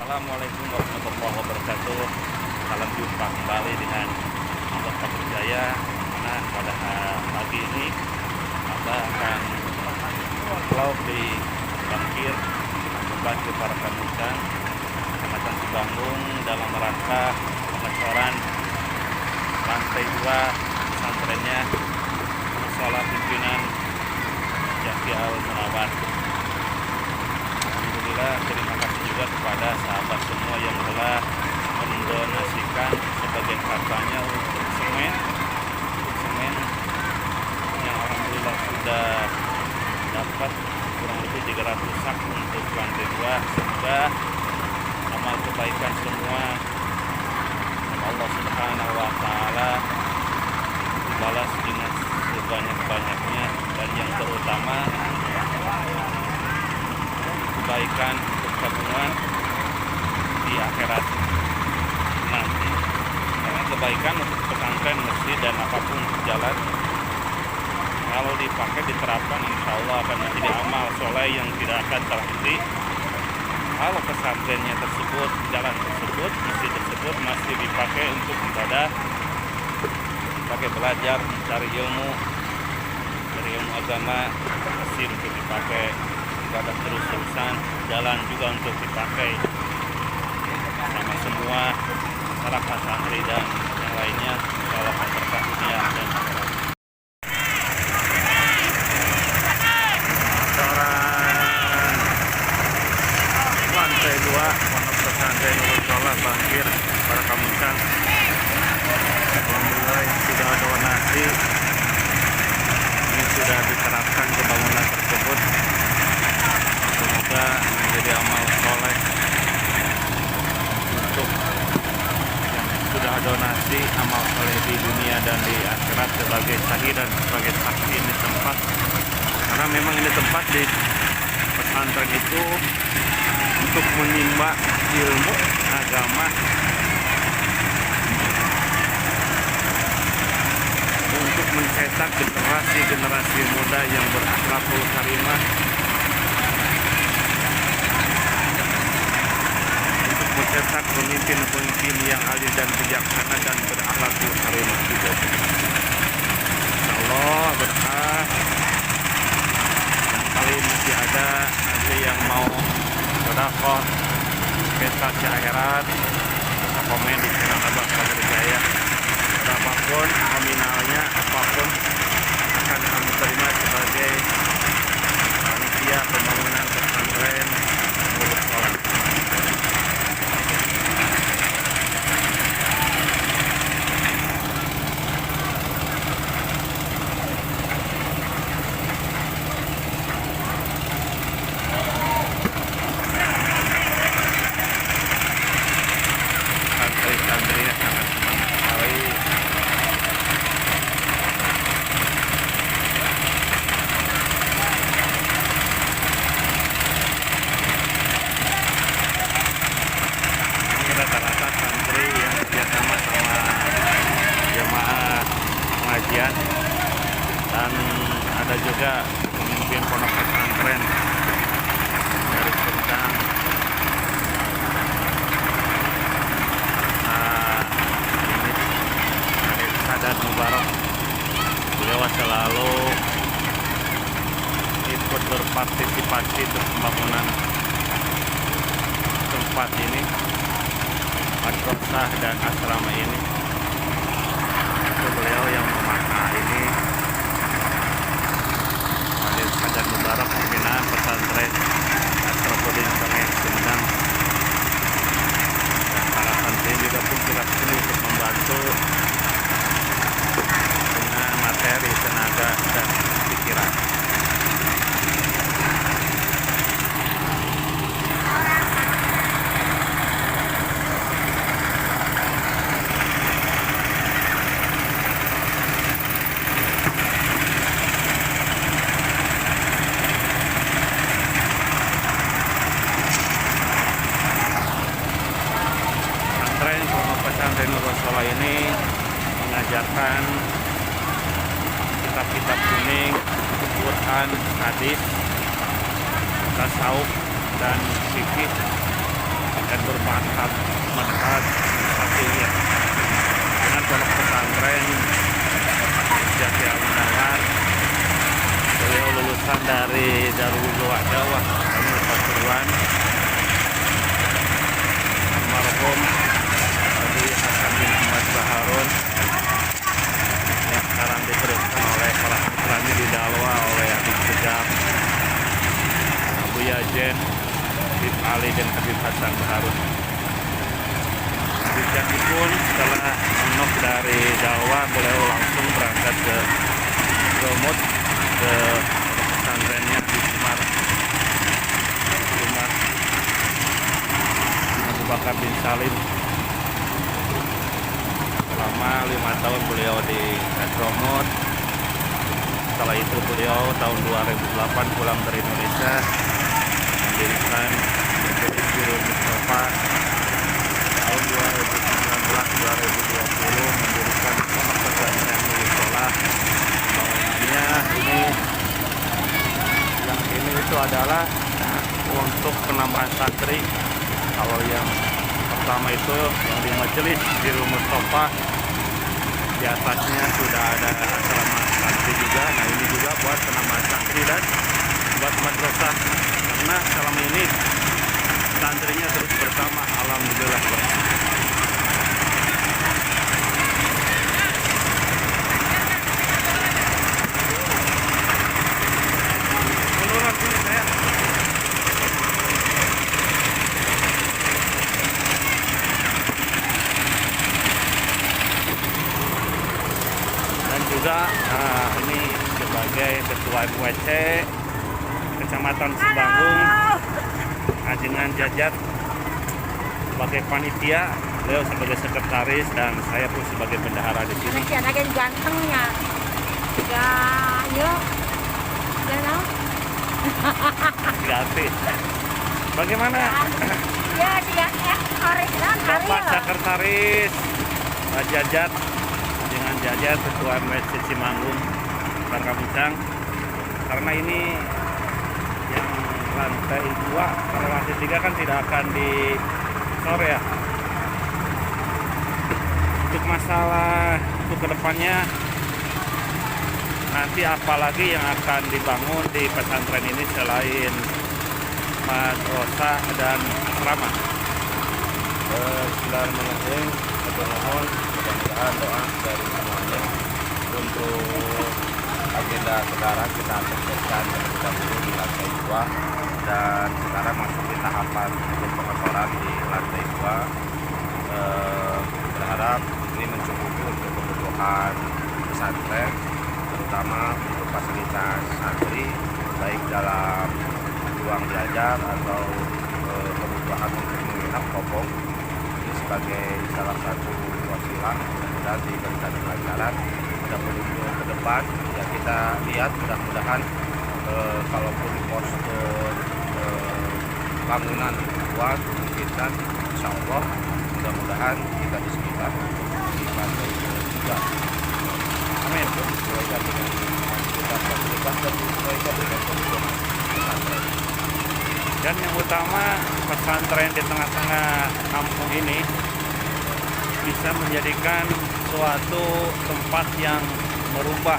Assalamualaikum warahmatullahi wabarakatuh. Salam jumpa kembali dengan Abah Kabur Jaya. Mana pada pagi ini Abah akan vlog di Bangkir membantu para kamusan Kecamatan Cibanggung dalam rangka pengecoran lantai 2 pesantrennya Musola Pimpinan Zaki Al Munawwar. Alhamdulillah, terima kasih juga kepada sahabat semua yang telah mendonasikan sebagian hartanya untuk semen yang alhamdulillah sudah dapat kurang lebih 300 sak untuk lantai 2. Semoga amal kebaikan semua Allah Subhanahu wa taala dibalas dengan sebanyak-banyaknya, dan yang terutama kebaikan untuk tabungan di akhirat nanti. Karena kebaikan untuk pesantren, masjid, dan apapun jalan, kalau dipakai, diterapkan, insya Allah akan menjadi amal soleh yang tidak akan terhenti. Kalau pesantrennya tersebut, jalan tersebut, masjid tersebut masih dipakai untuk ibadah, dipakai belajar, mencari ilmu, dari ilmu agama, masjid untuk dipakai ibadah terus-terusan, jalan juga untuk dipakai sama semua masyarakat santri dan yang lainnya, kalau berkah dunia dan akhirat. Lantai 2 pondok pesantren Musola Bangkir para kamusan. Alhamdulillah sudah ada donasi, ini sudah diterapkan pembangunan tersebut. Semoga menjadi amal soleh untuk yang sudah donasi, amal soleh di dunia dan di akhirat sebagai syahid dan sebagai saksi di tempat. Karena memang ini tempat di pesantren itu untuk menimba ilmu agama, untuk mencetak generasi muda yang berakhlakul karimah, untuk mencetak pemimpin-pemimpin yang adil dan bijaksana dan berakhlakul karimah juga. Insyaallah berkah. Kali masih ada nanti yang mau sedekah investasi akhirat, bisa komen di channel Abah Kabur Jaya. Berapapun nominalnya, apapun akan kami terima sebagai panitia pembangunan pesantren Musola. Santri-santrinya sangat semangat sekali. Ini rata-rata santri yang kerjasama sama jemaah pengajian, dan ada juga pemimpin pondok pesantren dari Serdang. Dan Mubarak, beliau selalu ikut berpartisipasi untuk pembangunan tempat ini, madrasah dan asrama ini. Itu beliau yang memakna ini. Dan Mubarak pimpinan pesantren Asrofuddin Sungai Sumedang, dan para santri juga pun kita sini untuk membantu dengan materi, tenaga, dan pikiran. Pesantren Musola ini mengajarkan kitab-kitab kuning, Quran, hadis, tasawuf, dan fikih, dan sepakat mendekat satunya dengan pondok pesantren Jati Al-Munawwar. Beliau lulusan dari Darul Jawa kami Pasuruan, almarhum Haji Hasan bin Ahmad Baharun yang sekarang diteruskan oleh para putranya di Dalwa oleh Habib Sejak, Abu Yajen, Habib Ali dan Habib Hasan Baharun. Habib Jaki pun setelah menok dari Dalwa, beliau langsung berangkat ke Romut, ke pesantrennya di Semar, rumah Abu Bakar bin Salim. Selama 5 tahun beliau di Romut. Setelah itu beliau tahun 2008 pulang dari Indonesia, mendirikan Biro Mustafa. Tahun 2019-2020 mendirikan pondok pesantren Nurul Sholah. Ini itu adalah untuk penambahan santri. Kalau yang pertama itu yang di majelis Biro Mustafa, di atasnya sudah ada asrama santri juga. Nah, ini juga buat penambahan santri dan buat madrasah, karena selama ini santrinya terus bersama, alhamdulillah. Juga ini sebagai ketua MWC Kecamatan Sibanggung, Ajengan Jajat sebagai panitia, beliau sebagai sekretaris dan saya pun sebagai bendahara di sini. Masih ada yang gantengnya. Ya, yuk. Jangan. Gratis. Bagaimana? Ya, dia Haris lah, Bapak sekretaris Pak Jajat, dengan Jajat ketua MWC Cimanggung, Bangka Belitung. Karena ini yang lantai 2, kalau lantai 3 kan tidak akan di sore ya. Untuk masalah untuk kedepannya nanti apalagi yang akan dibangun di pesantren ini selain madrasah dan asrama. Bismillahirrahmanirrahim. Mohon mudah-mudahan doa dari semuanya untuk agenda sekarang kita selesaikan terlebih dahulu di lantai 2 dan sekarang masuk di tahapan untuk pengotoran di lantai 2. Berharap ini mencukupi untuk kebutuhan pesantren, terutama untuk fasilitas santri baik dalam ruang belajar atau kebutuhan untuk menginap kopong. Ini sebagai salah satu wasilah dan diberikan pelajaran pada pengunjung ke depan. Ya, kita lihat mudah-mudahan kalaupun postur bangunan kuat dimungkinkan, insya Allah mudah-mudahan kita di sekitar di lantai 3. Amin. Sesuaikan dengan fasilitas dan sesuaikan dengan kebutuhan pesantren. Dan yang utama, pesantren di tengah-tengah kampung ini bisa menjadikan suatu tempat yang merubah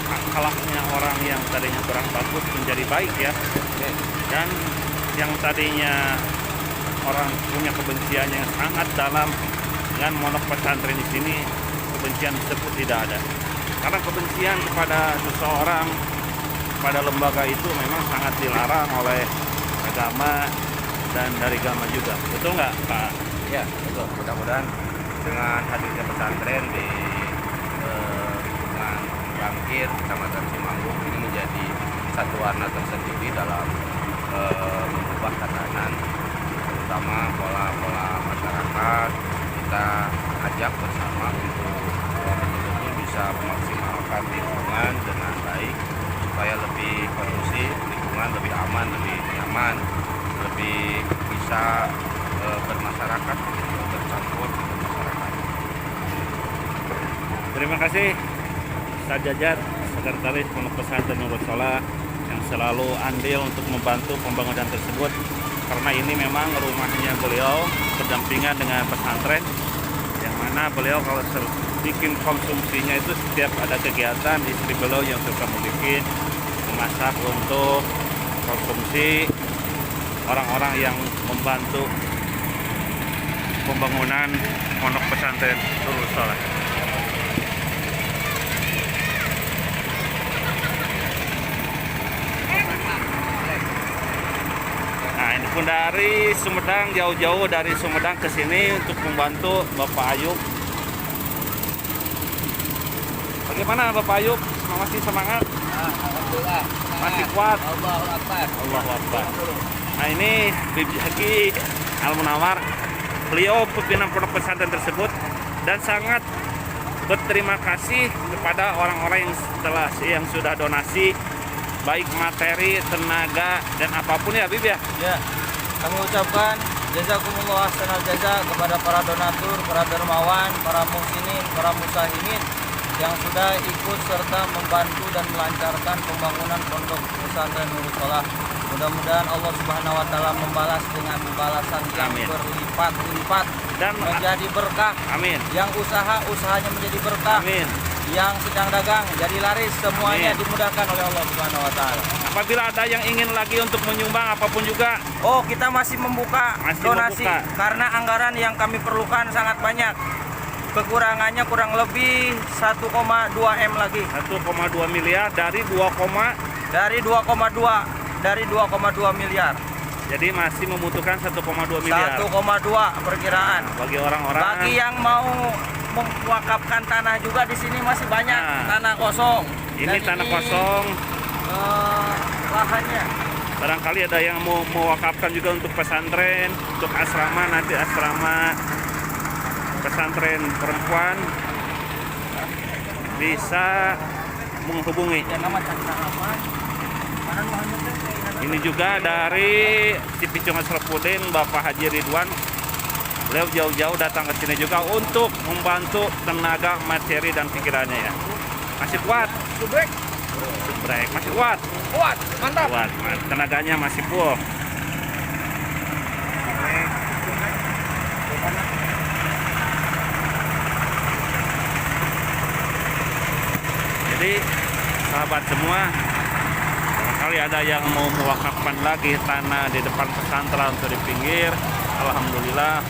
akhlaknya orang yang tadinya kurang bagus menjadi baik ya. Dan yang tadinya orang punya kebencian yang sangat dalam, dengan pondok pesantren di sini kebencian tersebut tidak ada. Karena kebencian kepada seseorang, pada lembaga itu memang sangat dilarang oleh agama dan dari agama juga. Betul nggak, Pak? Ya, betul. Mudah-mudahan dengan hadirnya pesantren di lingkungan Bangkir, Kecamatan Cimanggung, ini menjadi satu warna tersendiri dalam mengubah tatanan, terutama pola-pola masyarakat. Kita ajak bersama untuk betul-betul bisa memaksimalkan lingkungan dengan baik supaya lebih kondusif, lingkungan lebih aman, lebih nyaman, lebih bisa bermasyarakat, bercampur dengan masyarakat. Terima kasih Ustaz Jajat, Sekretaris Pondok Pesantren Nurul Sholah, yang selalu andil untuk membantu pembangunan tersebut. karena ini memang rumahnya beliau berdampingan dengan pesantren, yang mana beliau kalau bikin konsumsinya itu setiap ada kegiatan, istri beliau yang suka membuat memasak untuk konsumsi orang-orang yang membantu pembangunan pondok pesantren Nurul Salah. Nah, ini pun dari Sumedang, jauh-jauh dari Sumedang ke sini untuk membantu Bapak Ayub. Bagaimana Bapak Ayub? Masih semangat? Alhamdulillah. Masih kuat? Allahu Akbar. Allahu Akbar. Nah, ini Bibi Haki Al-Munawar, beliau pimpinan pondok pesantren tersebut, dan sangat berterima kasih kepada orang-orang yang sudah donasi, baik materi, tenaga, dan apapun ya Bib ya. Ya, kami ucapkan jazakumullah ahsanal jaza kepada para donatur, para dermawan, para muhsinin, para musahimin yang sudah ikut serta membantu dan melancarkan pembangunan pondok pesantren Nurul Salah. Mudah-mudahan Allah Subhanahu wa taala membalas dengan balasan yang Amin. berlipat-lipat Dan menjadi berkah. amin. Yang usahanya menjadi berkah. Amin. Yang sedang dagang jadi laris, semuanya Amin. dimudahkan oleh Allah Subhanahu wa taala. Apabila ada yang ingin lagi untuk menyumbang apapun juga, Oh, kita masih membuka Masih donasi membuka. karena anggaran yang kami perlukan sangat banyak. Kekurangannya kurang lebih 1,2 M lagi. 1,2 miliar dari 2, Dari 2,2 miliar. jadi masih membutuhkan 1,2 miliar. 1,2 perkiraan. Bagi orang-orang Bagi yang mau mewakafkan tanah juga di sini masih banyak Nah. tanah kosong. ini Dan tanah kosong, lahannya. barangkali ada yang mau mewakafkan juga untuk pesantren, untuk asrama, nanti asrama pesantren perempuan, bisa menghubungi. Ya nama tanah apa? Mana nuhannya teh? Ini juga dari Cipicung Asrafudin, Bapak Haji Ridwan. Beliau jauh-jauh datang ke sini juga untuk membantu tenaga, materi, dan pikirannya ya. Masih kuat, Subrek. subrek, masih kuat, Kuat, mantap. kuat, tenaganya masih full. Jadi sahabat semua, barangkali ada yang mau mewakafkan lagi tanah di depan pesantren atau di pinggir, alhamdulillah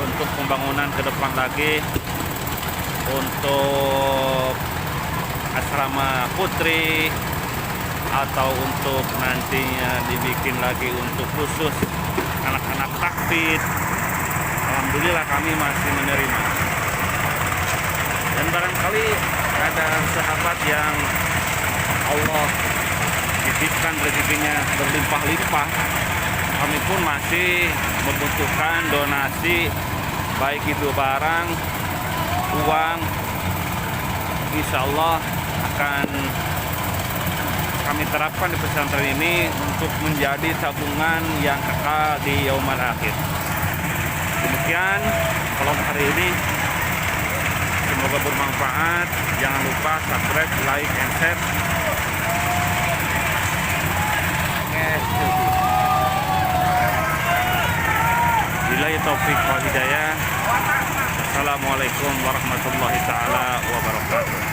untuk pembangunan ke depan lagi, untuk asrama putri, atau untuk nantinya dibikin lagi untuk khusus anak-anak takfid, alhamdulillah kami masih menerima. Dan barangkali ada sahabat yang Allah titipkan rezekinya berlimpah-limpah, kami pun masih membutuhkan donasi, baik itu barang, uang, insya Allah akan kami terapkan di pesantren ini untuk menjadi tabungan yang kekal di yaumul akhir. Demikian vlog hari ini, semoga bermanfaat. Jangan lupa subscribe, like, and share. Billahi taufiq wal hidayah. Assalamualaikum warahmatullahi taala wabarakatuh.